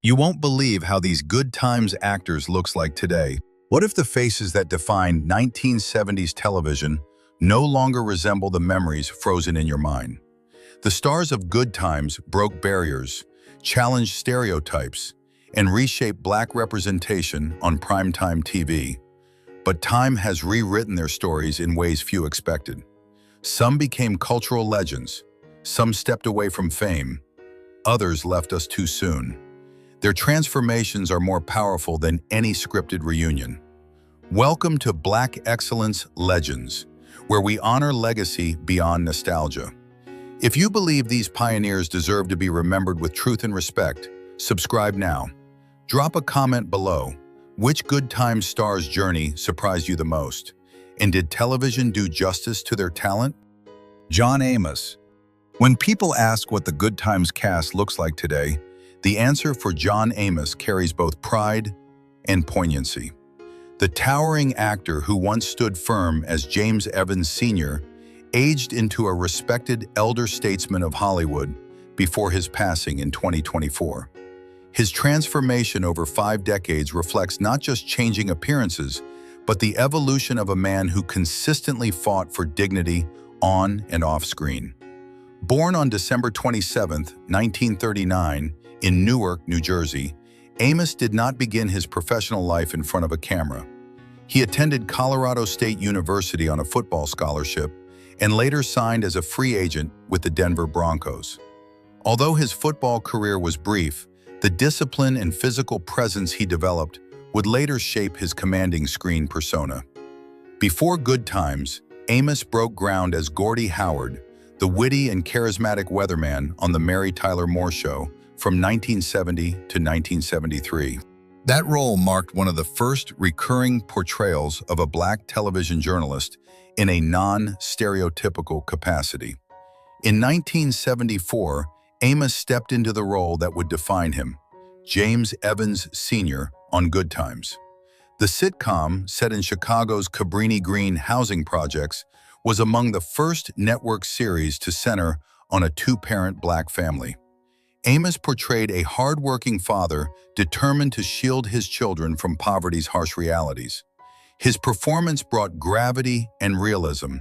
You won't believe how these good times actors looks like today. What if the faces that defined 1970s television no longer resemble the memories frozen in your mind? The stars of Good Times broke barriers, challenged stereotypes, and reshaped Black representation on primetime TV. But time has rewritten their stories in ways few expected. Some became cultural legends, some stepped away from fame, others left us too soon. Their transformations are more powerful than any scripted reunion. Welcome to Black Excellence Legends, where we honor legacy beyond nostalgia. If you believe these pioneers deserve to be remembered with truth and respect, subscribe now. Drop a comment below. Which Good Times star's journey surprised you the most? And did television do justice to their talent? John Amos. When people ask what the Good Times cast looks like today, the answer for John Amos carries both pride and poignancy. The towering actor who once stood firm as James Evans Sr. aged into a respected elder statesman of Hollywood before his passing in 2024. His transformation over 5 decades reflects not just changing appearances, but the evolution of a man who consistently fought for dignity on and off screen. Born on December 27, 1939, in Newark, New Jersey, Amos did not begin his professional life in front of a camera. He attended Colorado State University on a football scholarship and later signed as a free agent with the Denver Broncos. Although his football career was brief, the discipline and physical presence he developed would later shape his commanding screen persona. Before Good Times, Amos broke ground as Gordie Howard, the witty and charismatic weatherman on The Mary Tyler Moore Show from 1970 to 1973. That role marked one of the first recurring portrayals of a Black television journalist in a non-stereotypical capacity. In 1974, Amos stepped into the role that would define him, James Evans Sr. on Good Times. The sitcom, set in Chicago's Cabrini Green housing projects, was among the first network series to center on a 2-parent Black family. Amos portrayed a hard-working father determined to shield his children from poverty's harsh realities. His performance brought gravity and realism,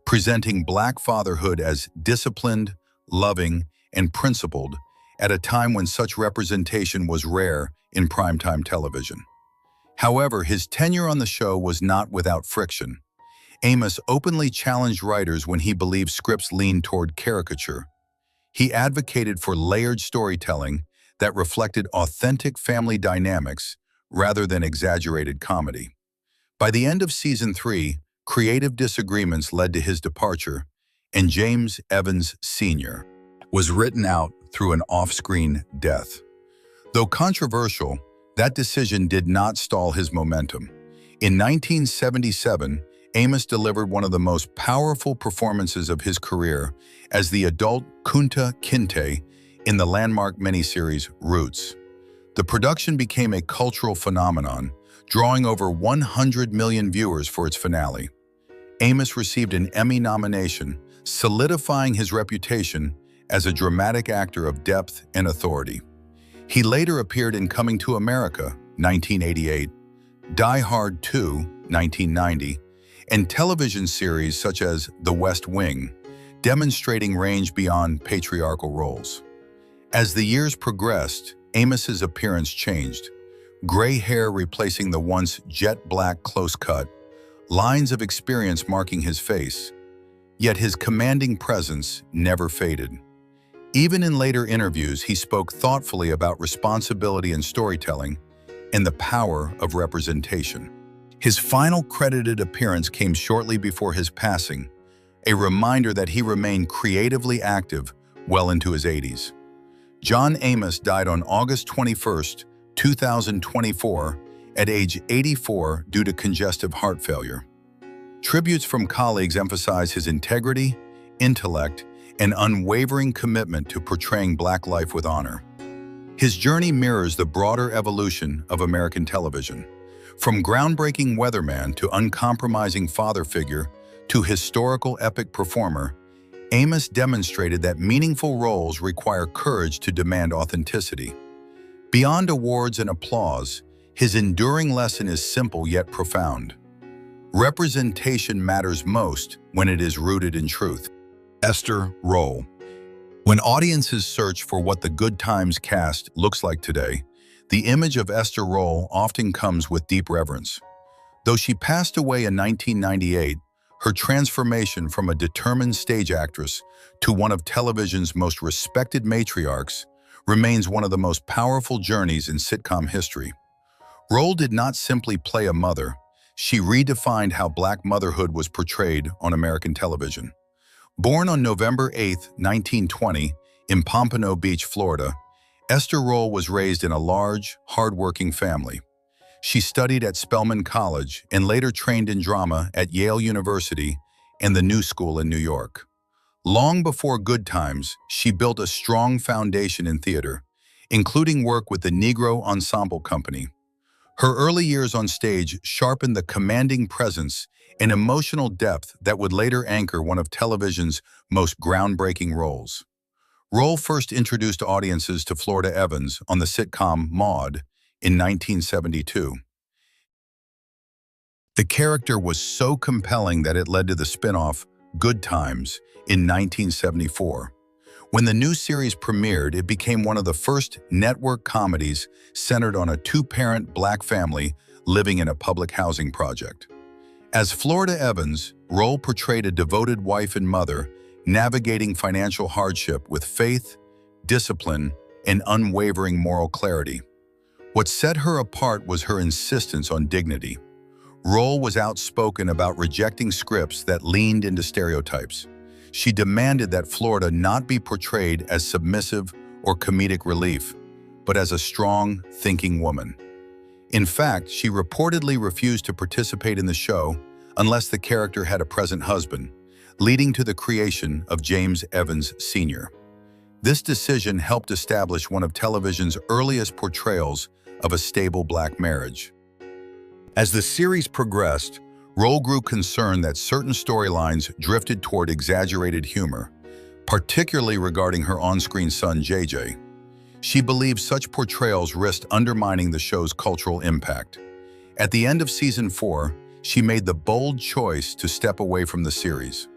presenting Black fatherhood as disciplined, loving, and principled at a time when such representation was rare in primetime television. However, his tenure on the show was not without friction. Amos openly challenged writers when he believed scripts leaned toward caricature. He advocated for layered storytelling that reflected authentic family dynamics rather than exaggerated comedy. By the end of season 3, creative disagreements led to his departure, and James Evans Sr. was written out through an off-screen death. Though controversial, that decision did not stall his momentum. In 1977, Amos delivered one of the most powerful performances of his career as the adult Kunta Kinte in the landmark miniseries Roots. The production became a cultural phenomenon, drawing over 100 million viewers for its finale. Amos received an Emmy nomination, solidifying his reputation as a dramatic actor of depth and authority. He later appeared in Coming to America, 1988, Die Hard 2, 1990, and television series such as The West Wing, demonstrating range beyond patriarchal roles. As the years progressed, Amos's appearance changed. Gray hair replacing the once jet-black close cut, lines of experience marking his face. Yet his commanding presence never faded. Even in later interviews, he spoke thoughtfully about responsibility in storytelling and the power of representation. His final credited appearance came shortly before his passing, a reminder that he remained creatively active well into his 80s. John Amos died on August 21, 2024, at age 84 due to congestive heart failure. Tributes from colleagues emphasize his integrity, intellect, and unwavering commitment to portraying Black life with honor. His journey mirrors the broader evolution of American television. From groundbreaking weatherman to uncompromising father figure to historical epic performer, Amos demonstrated that meaningful roles require courage to demand authenticity. Beyond awards and applause, his enduring lesson is simple yet profound. Representation matters most when it is rooted in truth. Esther Rolle. When audiences search for what the Good Times cast looks like today, the image of Esther Rolle often comes with deep reverence. Though she passed away in 1998, her transformation from a determined stage actress to one of television's most respected matriarchs remains one of the most powerful journeys in sitcom history. Rolle did not simply play a mother, she redefined how Black motherhood was portrayed on American television. Born on November 8, 1920, in Pompano Beach, Florida, Esther Rolle was raised in a large, hard-working family. She studied at Spelman College and later trained in drama at Yale University and the New School in New York. Long before Good Times, she built a strong foundation in theater, including work with the Negro Ensemble Company. Her early years on stage sharpened the commanding presence and emotional depth that would later anchor one of television's most groundbreaking roles. Rolle first introduced audiences to Thelma Evans on the sitcom Maude in 1972. The character was so compelling that it led to the spin-off Good Times in 1974. When the new series premiered, it became one of the first network comedies centered on a two-parent Black family living in a public housing project. As Thelma Evans, Rolle portrayed a devoted wife and mother navigating financial hardship with faith, discipline, and unwavering moral clarity. What set her apart was her insistence on dignity. Rolle was outspoken about rejecting scripts that leaned into stereotypes. She demanded that Florida not be portrayed as submissive or comedic relief, but as a strong, thinking woman. In fact, she reportedly refused to participate in the show unless the character had a present husband, leading to the creation of James Evans Sr. This decision helped establish one of television's earliest portrayals of a stable Black marriage. As the series progressed, Rolle grew concerned that certain storylines drifted toward exaggerated humor, particularly regarding her on-screen son JJ. She believed such portrayals risked undermining the show's cultural impact. At the end of season 4, she made the bold choice to step away from the series.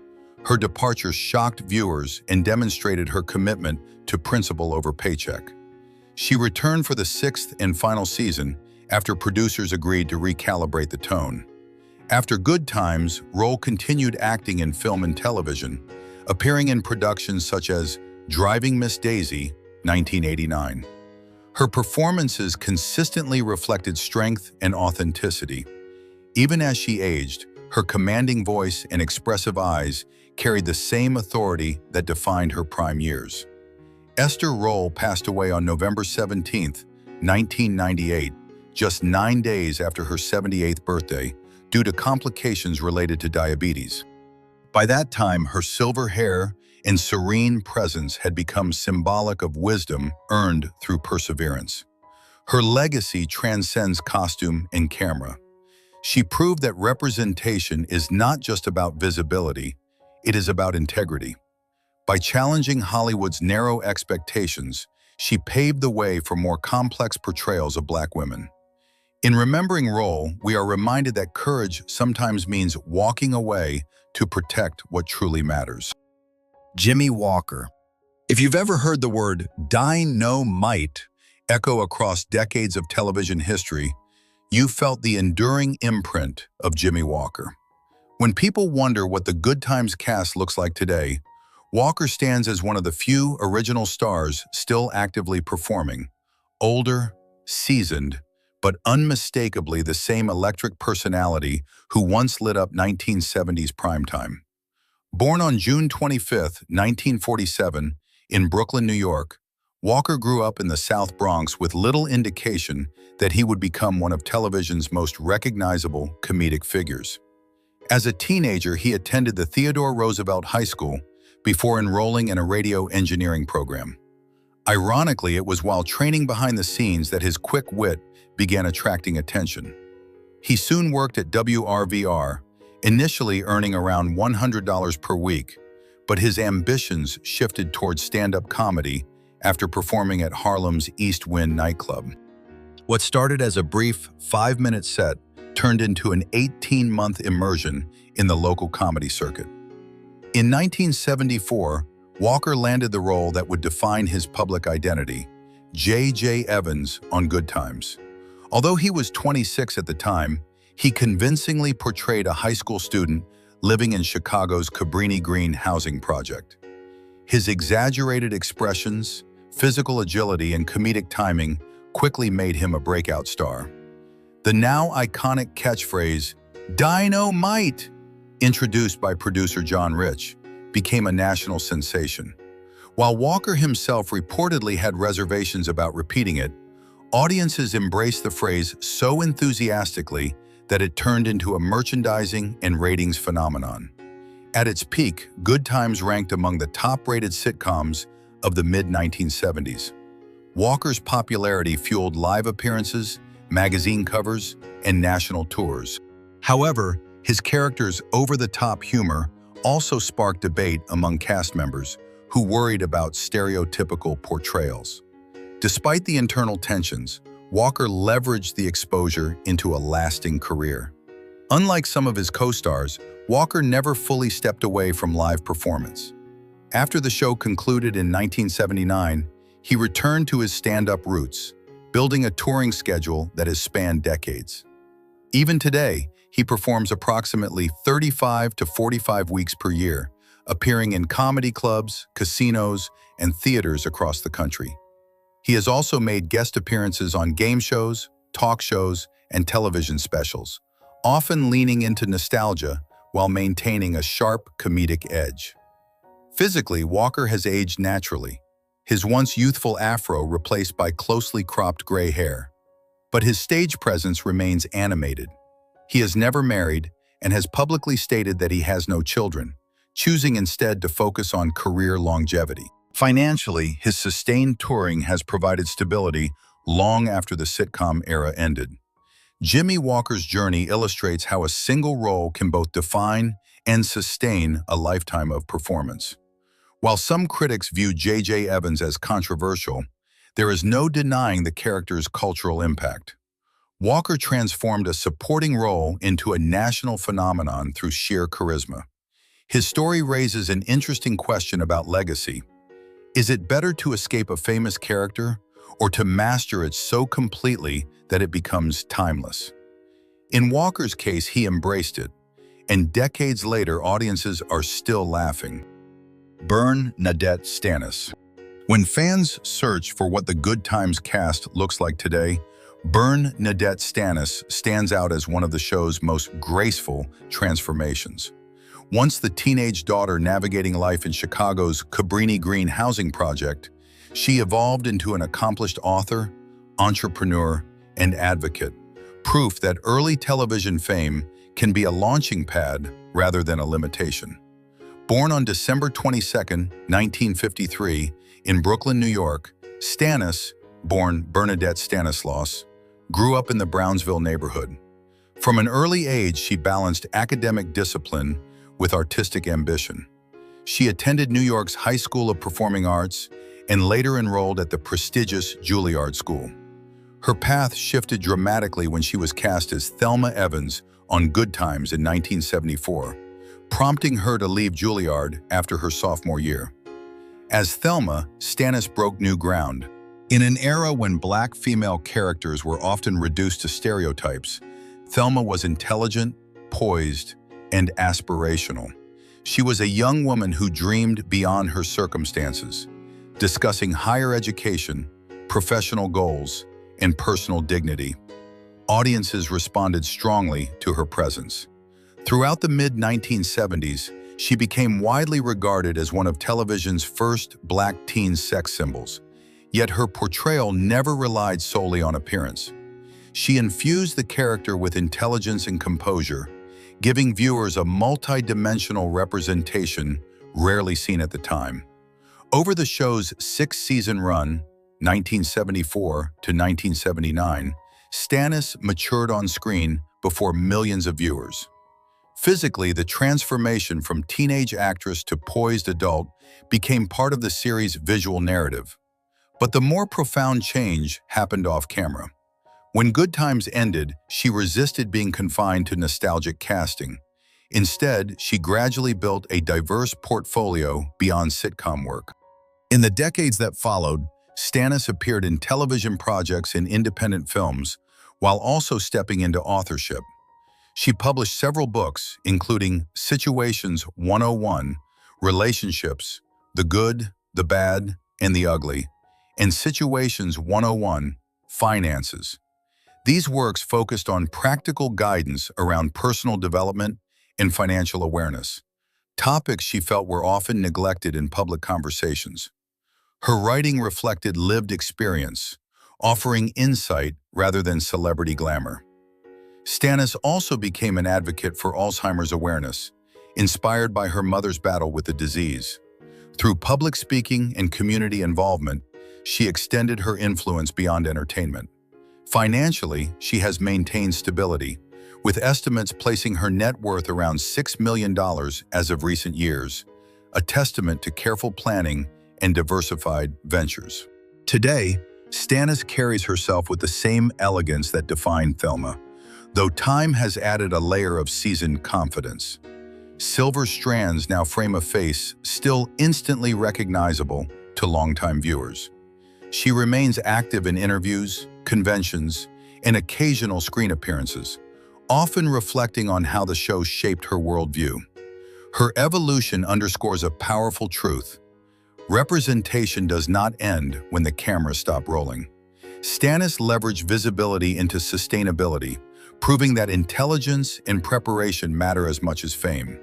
Her departure shocked viewers and demonstrated her commitment to principle over paycheck. She returned for the 6th and final season after producers agreed to recalibrate the tone. After Good Times, Rolle continued acting in film and television, appearing in productions such as Driving Miss Daisy, 1989. Her performances consistently reflected strength and authenticity. Even as she aged, her commanding voice and expressive eyes carried the same authority that defined her prime years. Esther Rolle passed away on November 17, 1998, just 9 days after her 78th birthday, due to complications related to diabetes. By that time, her silver hair and serene presence had become symbolic of wisdom earned through perseverance. Her legacy transcends costume and camera. She proved that representation is not just about visibility, it is about integrity. By challenging Hollywood's narrow expectations, she paved the way for more complex portrayals of Black women. In remembering Rolle, we are reminded that courage sometimes means walking away to protect what truly matters. Jimmie Walker. If you've ever heard the word dynamite echo across decades of television history, you felt the enduring imprint of Jimmie Walker. When people wonder what the Good Times cast looks like today, Walker stands as one of the few original stars still actively performing. Older, seasoned, but unmistakably the same electric personality who once lit up 1970s primetime. Born on June 25, 1947, in Brooklyn, New York, Walker grew up in the South Bronx with little indication that he would become one of television's most recognizable comedic figures. As a teenager, he attended the Theodore Roosevelt High School before enrolling in a radio engineering program. Ironically, it was while training behind the scenes that his quick wit began attracting attention. He soon worked at WRVR, initially earning around $100 per week, but his ambitions shifted towards stand-up comedy after performing at Harlem's East Wind nightclub. What started as a brief 5-minute set turned into an 18-month immersion in the local comedy circuit. In 1974, Walker landed the role that would define his public identity, J.J. Evans on Good Times. Although he was 26 at the time, he convincingly portrayed a high school student living in Chicago's Cabrini Green housing project. His exaggerated expressions, physical agility, and comedic timing quickly made him a breakout star. The now iconic catchphrase, "Dynamite," introduced by producer John Rich, became a national sensation. While Walker himself reportedly had reservations about repeating it, audiences embraced the phrase so enthusiastically that it turned into a merchandising and ratings phenomenon. At its peak, Good Times ranked among the top-rated sitcoms of the mid-1970s. Walker's popularity fueled live appearances, magazine covers, and national tours. However, his character's over-the-top humor also sparked debate among cast members who worried about stereotypical portrayals. Despite the internal tensions, Walker leveraged the exposure into a lasting career. Unlike some of his co-stars, Walker never fully stepped away from live performance. After the show concluded in 1979, he returned to his stand-up roots, building a touring schedule that has spanned decades. Even today, he performs approximately 35 to 45 weeks per year, appearing in comedy clubs, casinos, and theaters across the country. He has also made guest appearances on game shows, talk shows, and television specials, often leaning into nostalgia while maintaining a sharp comedic edge. Physically, Walker has aged naturally, his once youthful afro replaced by closely cropped gray hair. But his stage presence remains animated. He is never married and has publicly stated that he has no children, choosing instead to focus on career longevity. Financially, his sustained touring has provided stability long after the sitcom era ended. Jimmie Walker's journey illustrates how a single role can both define and sustain a lifetime of performance. While some critics view J.J. Evans as controversial, there is no denying the character's cultural impact. Walker transformed a supporting role into a national phenomenon through sheer charisma. His story raises an interesting question about legacy. Is it better to escape a famous character or to master it so completely that it becomes timeless? In Walker's case, he embraced it, and decades later, audiences are still laughing. BernNadette Stanis. When fans search for what the Good Times cast looks like today, BernNadette Stanis stands out as one of the show's most graceful transformations. Once the teenage daughter navigating life in Chicago's Cabrini Green housing project, she evolved into an accomplished author, entrepreneur, and advocate, proof that early television fame can be a launching pad rather than a limitation. Born on December 22, 1953, in Brooklyn, New York, Stanis, born BernNadette Stanislas, grew up in the Brownsville neighborhood. From an early age, she balanced academic discipline with artistic ambition. She attended New York's High School of Performing Arts and later enrolled at the prestigious Juilliard School. Her path shifted dramatically when she was cast as Thelma Evans on Good Times in 1974, prompting her to leave Juilliard after her sophomore year. As Thelma, Stanis broke new ground. In an era when Black female characters were often reduced to stereotypes, Thelma was intelligent, poised, and aspirational. She was a young woman who dreamed beyond her circumstances, discussing higher education, professional goals, and personal dignity. Audiences responded strongly to her presence. Throughout the mid-1970s, she became widely regarded as one of television's first Black teen sex symbols, yet her portrayal never relied solely on appearance. She infused the character with intelligence and composure, giving viewers a multi-dimensional representation rarely seen at the time. Over the show's 6-season run, 1974 to 1979, Stanis matured on screen before millions of viewers. Physically, the transformation from teenage actress to poised adult became part of the series' visual narrative. But the more profound change happened off camera. When Good Times ended, she resisted being confined to nostalgic casting. Instead, she gradually built a diverse portfolio beyond sitcom work. In the decades that followed, Stanis appeared in television projects and independent films, while also stepping into authorship. She published several books, including Situations 101, Relationships, The Good, the Bad, and the Ugly, and Situations 101, Finances. These works focused on practical guidance around personal development and financial awareness, topics she felt were often neglected in public conversations. Her writing reflected lived experience, offering insight rather than celebrity glamour. Stanis also became an advocate for Alzheimer's awareness, inspired by her mother's battle with the disease. Through public speaking and community involvement, she extended her influence beyond entertainment. Financially, she has maintained stability, with estimates placing her net worth around $6 million as of recent years, a testament to careful planning and diversified ventures. Today, Stanis carries herself with the same elegance that defined Thelma, though time has added a layer of seasoned confidence. Silver strands now frame a face still instantly recognizable to longtime viewers. She remains active in interviews, conventions, and occasional screen appearances, often reflecting on how the show shaped her worldview. Her evolution underscores a powerful truth: representation does not end when the cameras stop rolling. Stanis leveraged visibility into sustainability, proving that intelligence and preparation matter as much as fame.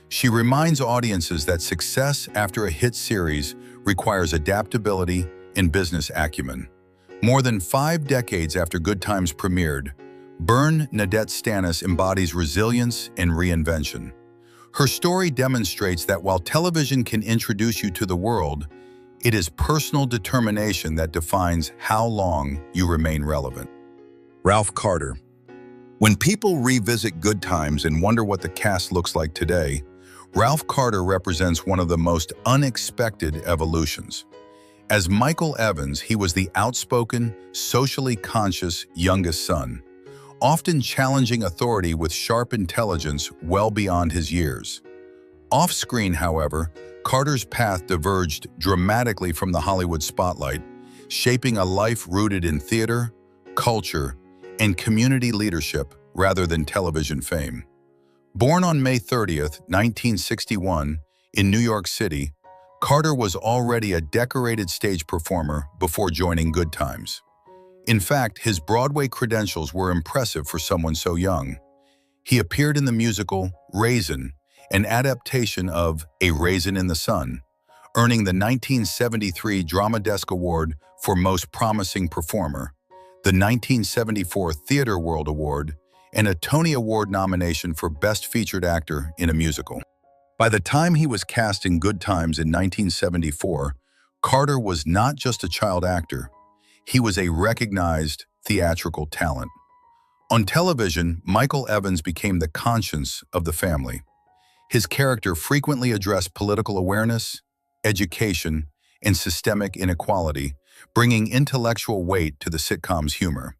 She reminds audiences that success after a hit series requires adaptability and business acumen. More than 5 decades after Good Times premiered, BernNadette Stanis embodies resilience and reinvention. Her story demonstrates that while television can introduce you to the world, it is personal determination that defines how long you remain relevant. Ralph Carter. When people revisit Good Times and wonder what the cast looks like today, Ralph Carter represents one of the most unexpected evolutions. As Michael Evans, he was the outspoken, socially conscious youngest son, often challenging authority with sharp intelligence well beyond his years. Off-screen, however, Carter's path diverged dramatically from the Hollywood spotlight, shaping a life rooted in theater, culture, and community leadership rather than television fame. Born on May 30th, 1961, in New York City, Carter was already a decorated stage performer before joining Good Times. In fact, his Broadway credentials were impressive for someone so young. He appeared in the musical Raisin, an adaptation of A Raisin in the Sun, earning the 1973 Drama Desk Award for Most Promising Performer, the 1974 Theatre World Award, and a Tony Award nomination for Best Featured Actor in a Musical. By the time he was cast in Good Times in 1974, Carter was not just a child actor. He was a recognized theatrical talent. On television, Michael Evans became the conscience of the family. His character frequently addressed political awareness, education, and systemic inequality, bringing intellectual weight to the sitcom's humor.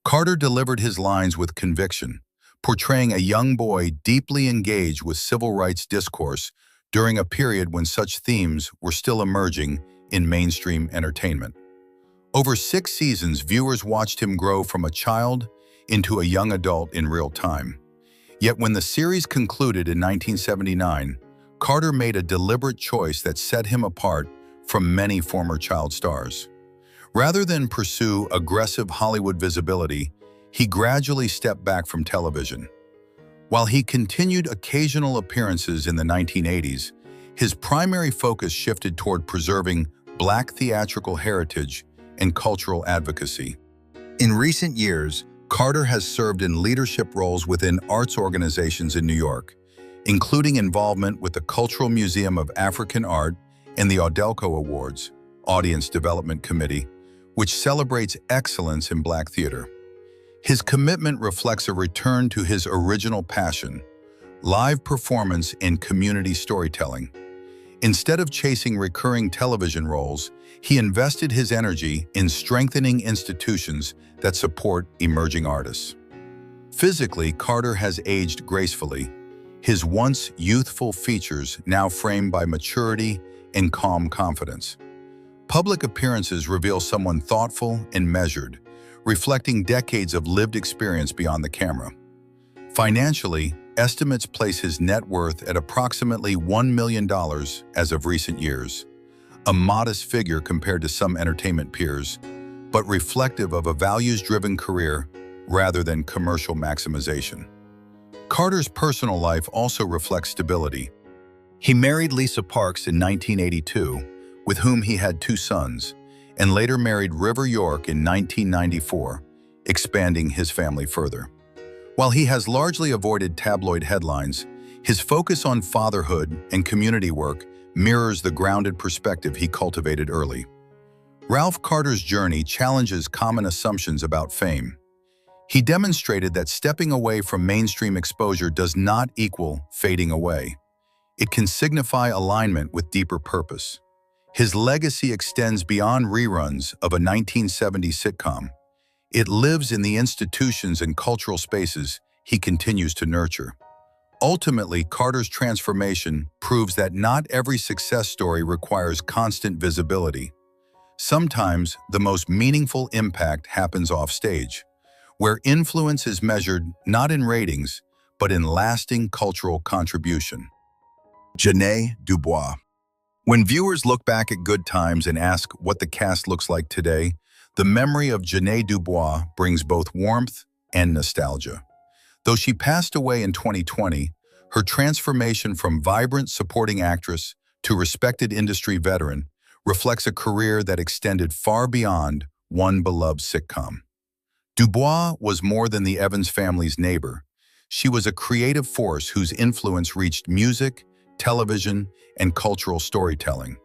Carter delivered his lines with conviction, portraying a young boy deeply engaged with civil rights discourse during a period when such themes were still emerging in mainstream entertainment. Over 6 seasons, viewers watched him grow from a child into a young adult in real time. Yet when the series concluded in 1979, Carter made a deliberate choice that set him apart from many former child stars. Rather than pursue aggressive Hollywood visibility, he gradually stepped back from television. While he continued occasional appearances in the 1980s, his primary focus shifted toward preserving Black theatrical heritage and cultural advocacy. In recent years, Carter has served in leadership roles within arts organizations in New York, including involvement with the Cultural Museum of African Art and the Audelco Awards, Audience Development Committee, which celebrates excellence in Black theater. His commitment reflects a return to his original passion, live performance and community storytelling. Instead of chasing recurring television roles, he invested his energy in strengthening institutions that support emerging artists. Physically, Carter has aged gracefully, his once youthful features now framed by maturity and calm confidence. Public appearances reveal someone thoughtful and measured, reflecting decades of lived experience beyond the camera. Financially, estimates place his net worth at approximately $1 million as of recent years, a modest figure compared to some entertainment peers, but reflective of a values-driven career rather than commercial maximization. Carter's personal life also reflects stability. He married Lisa Parks in 1982, with whom he had 2 sons, and later married River York in 1994, expanding his family further. While he has largely avoided tabloid headlines, his focus on fatherhood and community work mirrors the grounded perspective he cultivated early. Ralph Carter's journey challenges common assumptions about fame. He demonstrated that stepping away from mainstream exposure does not equal fading away. It can signify alignment with deeper purpose. His legacy extends beyond reruns of a 1970s sitcom. It lives in the institutions and cultural spaces he continues to nurture. Ultimately, Carter's transformation proves that not every success story requires constant visibility. Sometimes, the most meaningful impact happens offstage, where influence is measured not in ratings, but in lasting cultural contribution. Janae DuBois. When viewers look back at Good Times and ask what the cast looks like today, the memory of Janae DuBois brings both warmth and nostalgia. Though she passed away in 2020, her transformation from vibrant supporting actress to respected industry veteran reflects a career that extended far beyond one beloved sitcom. DuBois was more than the Evans family's neighbor. She was a creative force whose influence reached music, television, and cultural storytelling.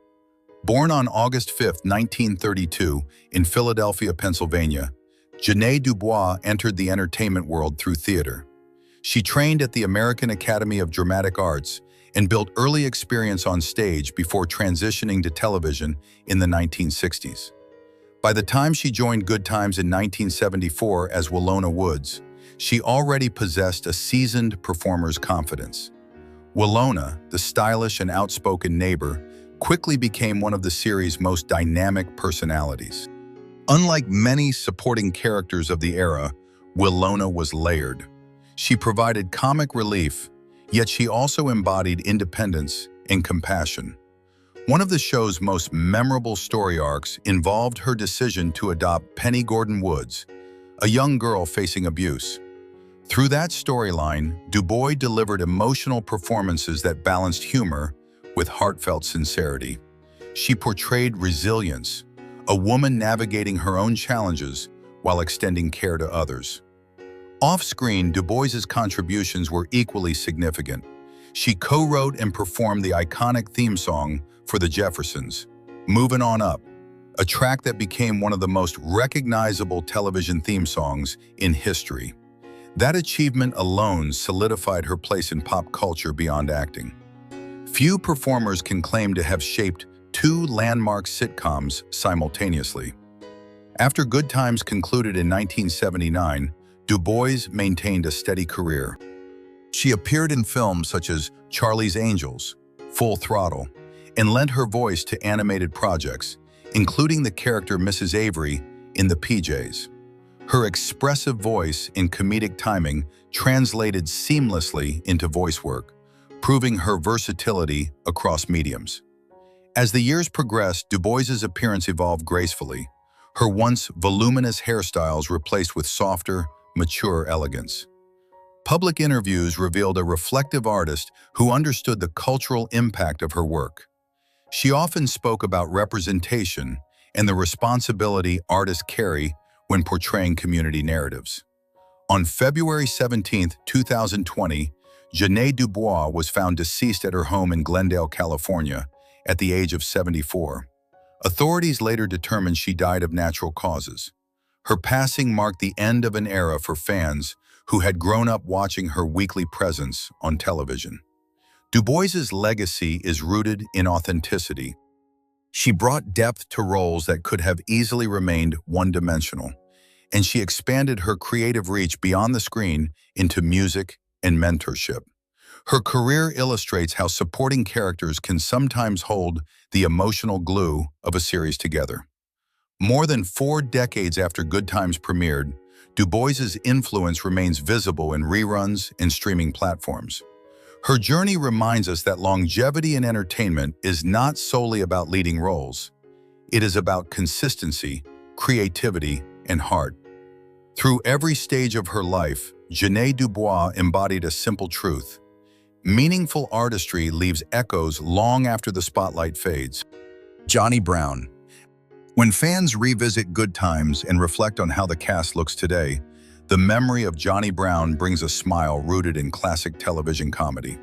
Born on August 5, 1932, in Philadelphia, Pennsylvania, Janae DuBois entered the entertainment world through theater. She trained at the American Academy of Dramatic Arts and built early experience on stage before transitioning to television in the 1960s. By the time she joined Good Times in 1974 as Willona Woods, she already possessed a seasoned performer's confidence. Willona, the stylish and outspoken neighbor, quickly became one of the series' most dynamic personalities. Unlike many supporting characters of the era, Willona was layered. She provided comic relief, yet she also embodied independence and compassion. One of the show's most memorable story arcs involved her decision to adopt Penny Gordon Woods, a young girl facing abuse. Through that storyline, DuBois delivered emotional performances that balanced humor with heartfelt sincerity. She portrayed resilience, a woman navigating her own challenges while extending care to others. Off-screen, DuBois's contributions were equally significant. She co-wrote and performed the iconic theme song for the Jeffersons, "Movin' On Up," a track that became one of the most recognizable television theme songs in history. That achievement alone solidified her place in pop culture beyond acting. Few performers can claim to have shaped 2 landmark sitcoms simultaneously. After Good Times concluded in 1979, DuBois maintained a steady career. She appeared in films such as Charlie's Angels, Full Throttle, and lent her voice to animated projects, including the character Mrs. Avery in The PJs. Her expressive voice and comedic timing translated seamlessly into voice work, proving her versatility across mediums. As the years progressed, DuBois's appearance evolved gracefully, her once voluminous hairstyles replaced with softer, mature elegance. Public interviews revealed a reflective artist who understood the cultural impact of her work. She often spoke about representation and the responsibility artists carry when portraying community narratives. On February 17, 2020, Janae DuBois was found deceased at her home in Glendale, California, at the age of 74. Authorities later determined she died of natural causes. Her passing marked the end of an era for fans who had grown up watching her weekly presence on television. DuBois's legacy is rooted in authenticity. She brought depth to roles that could have easily remained one-dimensional, and she expanded her creative reach beyond the screen into music and mentorship. Her career illustrates how supporting characters can sometimes hold the emotional glue of a series together. More than 4 decades after Good Times premiered, DuBois's influence remains visible in reruns and streaming platforms. Her journey reminds us that longevity in entertainment is not solely about leading roles. It is about consistency, creativity, and heart. Through every stage of her life, Janae DuBois embodied a simple truth. Meaningful artistry leaves echoes long after the spotlight fades. Johnny Brown. When fans revisit Good Times and reflect on how the cast looks today, the memory of Johnny Brown brings a smile rooted in classic television comedy.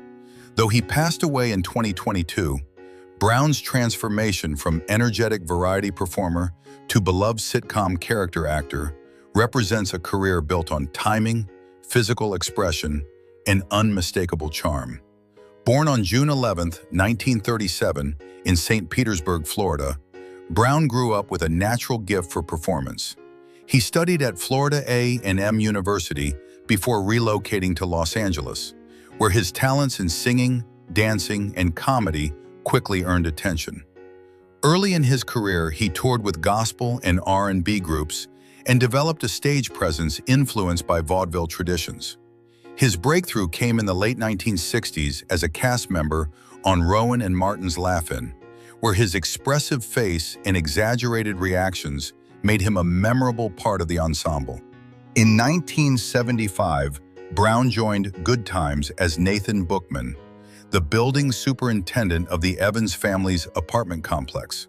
Though he passed away in 2022, Brown's transformation from energetic variety performer to beloved sitcom character actor represents a career built on timing, physical expression, and unmistakable charm. Born on June 11, 1937, in St. Petersburg, Florida, Brown grew up with a natural gift for performance. He studied at Florida A&M University before relocating to Los Angeles, where his talents in singing, dancing, and comedy quickly earned attention. Early in his career, he toured with gospel and R&B groups and developed a stage presence influenced by vaudeville traditions. His breakthrough came in the late 1960s as a cast member on Rowan and Martin's Laugh-In, where his expressive face and exaggerated reactions made him a memorable part of the ensemble. In 1975, Brown joined Good Times as Nathan Bookman, the building superintendent of the Evans family's apartment complex.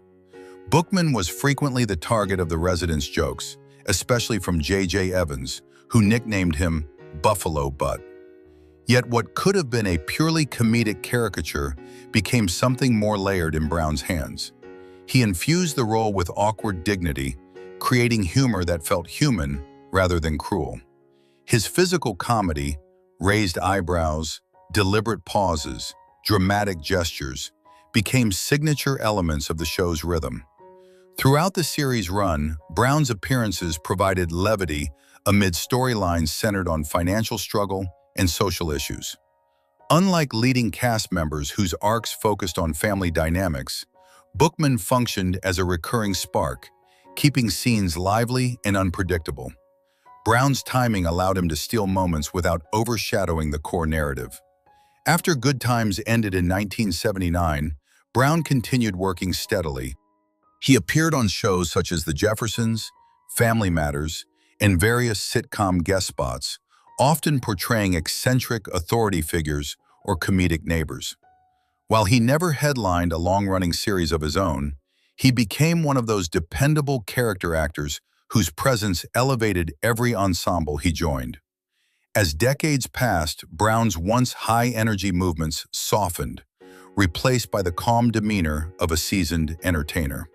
Bookman was frequently the target of the residents' jokes, especially from J.J. Evans, who nicknamed him Buffalo Butt. Yet what could have been a purely comedic caricature became something more layered in Brown's hands. He infused the role with awkward dignity, creating humor that felt human rather than cruel. His physical comedy, raised eyebrows, deliberate pauses, dramatic gestures, became signature elements of the show's rhythm. Throughout the series' run, Brown's appearances provided levity amid storylines centered on financial struggle and social issues. Unlike leading cast members whose arcs focused on family dynamics, Bookman functioned as a recurring spark, keeping scenes lively and unpredictable. Brown's timing allowed him to steal moments without overshadowing the core narrative. After Good Times ended in 1979, Brown continued working steadily. He appeared on shows such as The Jeffersons, Family Matters, and various sitcom guest spots, often portraying eccentric authority figures or comedic neighbors. While he never headlined a long-running series of his own, he became one of those dependable character actors whose presence elevated every ensemble he joined. As decades passed, Brown's once high-energy movements softened, replaced by the calm demeanor of a seasoned entertainer.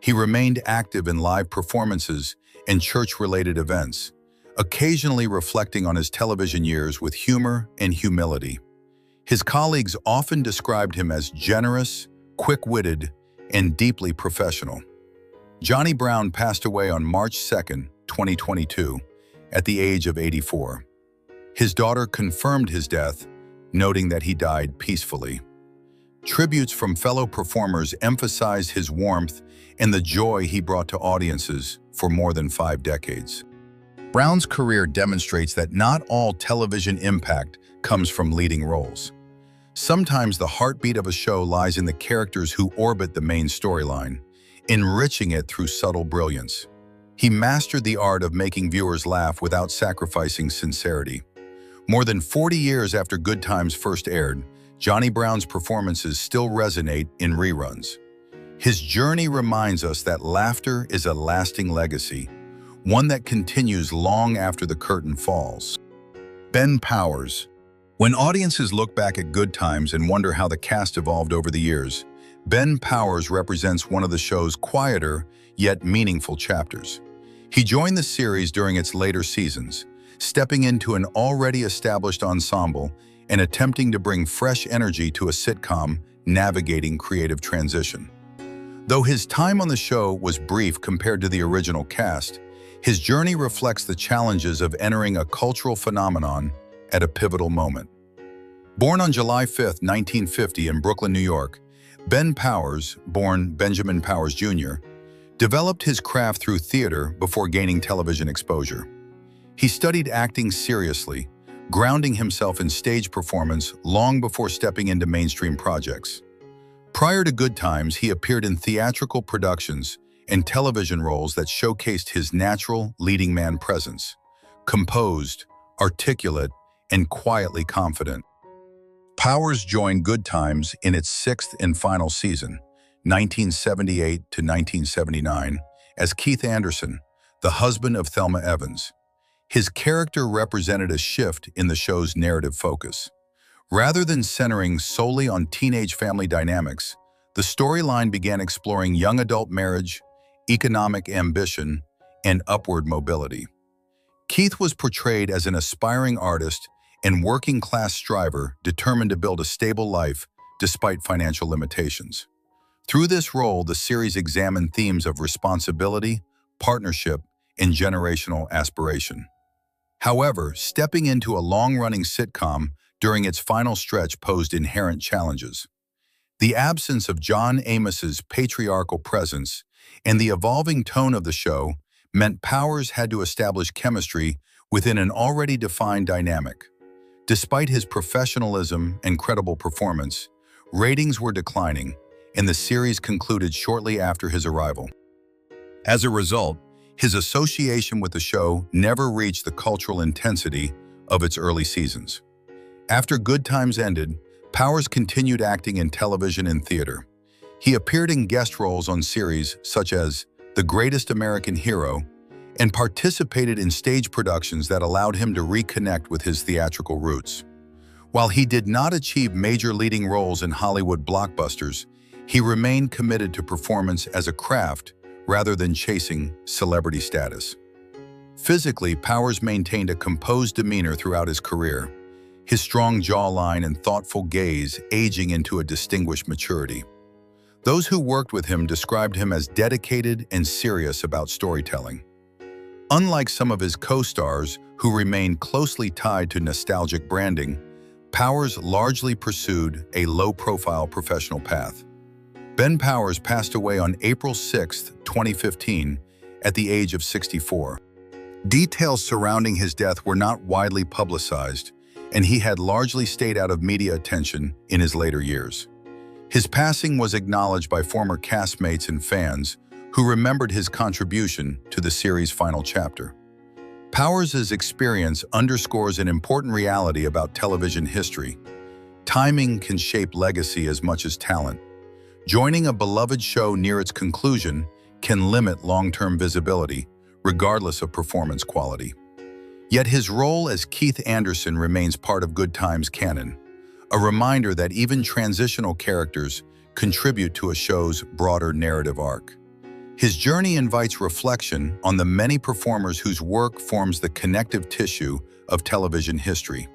He remained active in live performances and church-related events, occasionally reflecting on his television years with humor and humility. His colleagues often described him as generous, quick-witted, and deeply professional. Johnny Brown passed away on March 2, 2022, at the age of 84. His daughter confirmed his death, noting that he died peacefully. Tributes from fellow performers emphasized his warmth and the joy he brought to audiences for more than 5 decades. Brown's career demonstrates that not all television impact comes from leading roles. Sometimes the heartbeat of a show lies in the characters who orbit the main storyline, enriching it through subtle brilliance. He mastered the art of making viewers laugh without sacrificing sincerity. More than 40 years after Good Times first aired, Johnny Brown's performances still resonate in reruns. His journey reminds us that laughter is a lasting legacy, one that continues long after the curtain falls. Ben Powers. When audiences look back at Good Times and wonder how the cast evolved over the years, Ben Powers represents one of the show's quieter yet meaningful chapters. He joined the series during its later seasons, stepping into an already established ensemble and attempting to bring fresh energy to a sitcom navigating creative transition. Though his time on the show was brief compared to the original cast, his journey reflects the challenges of entering a cultural phenomenon at a pivotal moment. Born on July 5, 1950 in Brooklyn, New York, Ben Powers, born Benjamin Powers Jr., developed his craft through theater before gaining television exposure. He studied acting seriously, grounding himself in stage performance long before stepping into mainstream projects. Prior to Good Times, he appeared in theatrical productions and television roles that showcased his natural leading man presence, composed, articulate, and quietly confident. Powers joined Good Times in its sixth and final season, 1978 to 1979, as Keith Anderson, the husband of Thelma Evans. His character represented a shift in the show's narrative focus. Rather than centering solely on teenage family dynamics, the storyline began exploring young adult marriage, economic ambition, and upward mobility. Keith was portrayed as an aspiring artist and working-class striver determined to build a stable life despite financial limitations. Through this role, the series examined themes of responsibility, partnership, and generational aspiration. However, stepping into a long-running sitcom during its final stretch posed inherent challenges. The absence of John Amos's patriarchal presence and the evolving tone of the show meant Powers had to establish chemistry within an already defined dynamic. Despite his professionalism and credible performance, ratings were declining, and the series concluded shortly after his arrival. As a result, his association with the show never reached the cultural intensity of its early seasons. After Good Times ended, Powers continued acting in television and theater. He appeared in guest roles on series such as The Greatest American Hero and participated in stage productions that allowed him to reconnect with his theatrical roots. While he did not achieve major leading roles in Hollywood blockbusters, he remained committed to performance as a craft rather than chasing celebrity status. Physically, Powers maintained a composed demeanor throughout his career, his strong jawline and thoughtful gaze aging into a distinguished maturity. Those who worked with him described him as dedicated and serious about storytelling. Unlike some of his co-stars who remained closely tied to nostalgic branding, Powers largely pursued a low-profile professional path. Ben Powers passed away on April 6, 2015, at the age of 64. Details surrounding his death were not widely publicized, and he had largely stayed out of media attention in his later years. His passing was acknowledged by former castmates and fans who remembered his contribution to the series' final chapter. Powers' experience underscores an important reality about television history. Timing can shape legacy as much as talent. Joining a beloved show near its conclusion can limit long-term visibility, regardless of performance quality. Yet his role as Keith Anderson remains part of Good Times canon, a reminder that even transitional characters contribute to a show's broader narrative arc. His journey invites reflection on the many performers whose work forms the connective tissue of television history.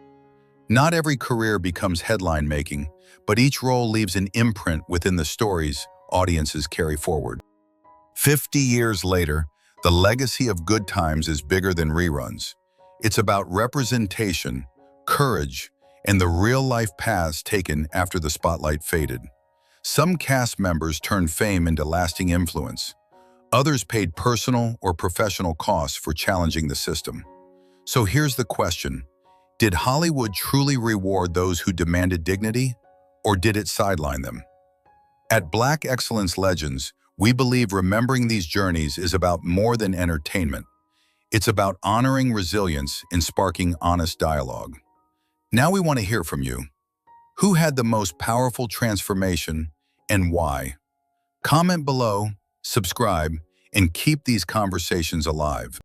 Not every career becomes headline-making, but each role leaves an imprint within the stories audiences carry forward. 50 years later, the legacy of Good Times is bigger than reruns. It's about representation, courage, and the real-life paths taken after the spotlight faded. Some cast members turned fame into lasting influence. Others paid personal or professional costs for challenging the system. So here's the question: did Hollywood truly reward those who demanded dignity, or did it sideline them? At Black Excellence Legends, we believe remembering these journeys is about more than entertainment. It's about honoring resilience and sparking honest dialogue. Now we want to hear from you. Who had the most powerful transformation and why? Comment below, subscribe, and keep these conversations alive.